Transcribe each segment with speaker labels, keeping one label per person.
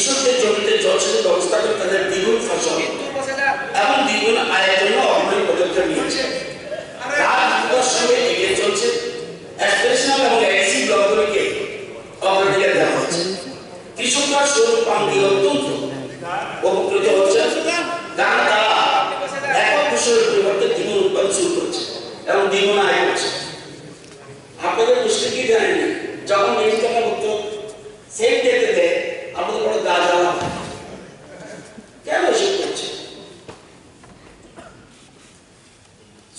Speaker 1: কৃষকদের জমিতে জলসেচের ব্যবস্থা করে তাদের দ্বিগুণ ফসল এবং দ্বিগুণ আয়ের জন্য অগ্রণী পদক্ষেপ নিয়েছে। তার দ্রুততার সঙ্গে এগিয়ে চলছে। অ্যাসপিরেশনাল এবং এডিসি ব্লকগুলিকে অগ্রাধিকার দেওয়া হচ্ছে। কৃষকরা সৌর পাম্প দিয়ে অত্যন্ত উপকৃত হচ্ছে, কারণ তারা একক ফসলের পরিবর্তে দ্বিগুণ উৎপাদন শুরু করছে এবং দ্বিগুণ আয় করছে। আপনাদের মুশকিল কি জানেন, যখন মেজি টাকা করতো সেই দেখতে দেয় আমাদের বড় গা জ্বালা কেন এসব করছে?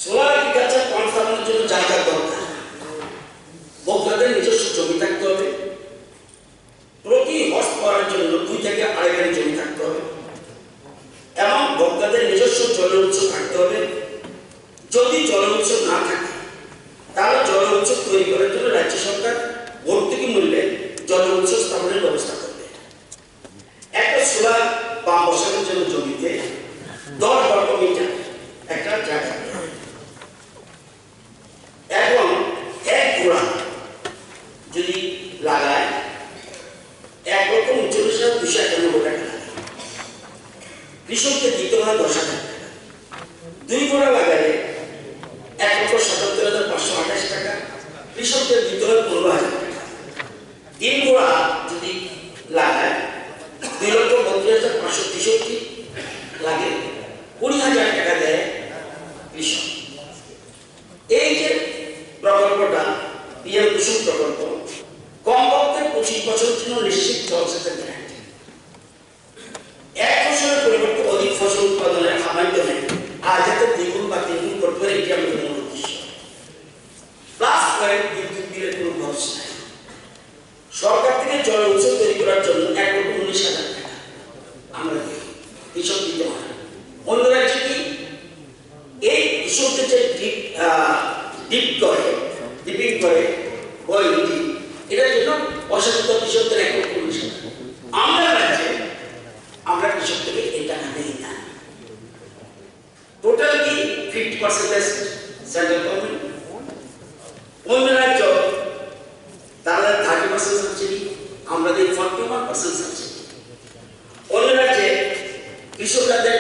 Speaker 1: সোলার এগ্রিকালচার পাম্প স্থাপনের জন্য জায়গা দরকার। ভোক্তাদের নিজস্ব জমি থাকতে হবে, প্রতি হর্স পাওয়ারের জন্য 2 থেকে 2.5 গাড়ি জমি থাকতে হবে এবং ভোক্তাদের নিজস্ব জলের উৎস থাকতে হবে। যদি জলের উৎস না থাকে তাহলে জলের উৎস তৈরি করার জন্য রাজ্য সরকার ভর্তুকি মূল্যে জলের উৎস স্থাপনের ব্যবস্থা করবে। একটা সোলার পাম্প বসানোর জন্য জমিতে 10 বর্গ মিটার একটা জায়গা এবং 1 গোড়া যদি লাগায় 1,39,291 টাকা লাগে। কৃষককে দিতে হয় 10,000 টাকা। 2 গোড়া লাগালে 1,77,528 টাকা, কৃষকদের দিতে হয় 15,000 টাকা। 3 গোড়া যদি লাগায় 2,32,563 লাগে, 20,000 টাকা দেয় কৃষক। এই যে প্রকল্পটা পিএম কুসুম প্রকল্প, কমপক্ষে 25 বছরের জন্য নিশ্চিত জলসেচের গ্যারান্টি। এক ফসলের পরিবর্তে অধিক ফসল উৎপাদনের মাধ্যমে আয় যাতে দ্বিগুণ বা তিনগুণ করতে পারে, এটি আমাদের মূল উদ্দেশ্য। প্লাস পয়েন্ট বিদ্যুৎ বিলের কোনো খরচ নাই। সরকার থেকে জলের উৎস তৈরি করার জন্য 1,19,000 টাকা আমরা দিই, কৃষক দিতে হয়। অন্য রাজ্যে কি এই কৃষকদের যে ডিপিং করে এটার জন্য অসাধু কৃষকদের 1,19,000 টাকা। আমরা রাজ্যে আমরা কৃষক থেকে এই টাকা দেই না। টোটাল কি 50% সেন্ট্রাল গভর্নমেন্ট, অন্য রাজ্য তারা 30% সাবসিডি, আমরা দিই 41% সাবসিডি। অন্য রাজ্যে কৃষকরা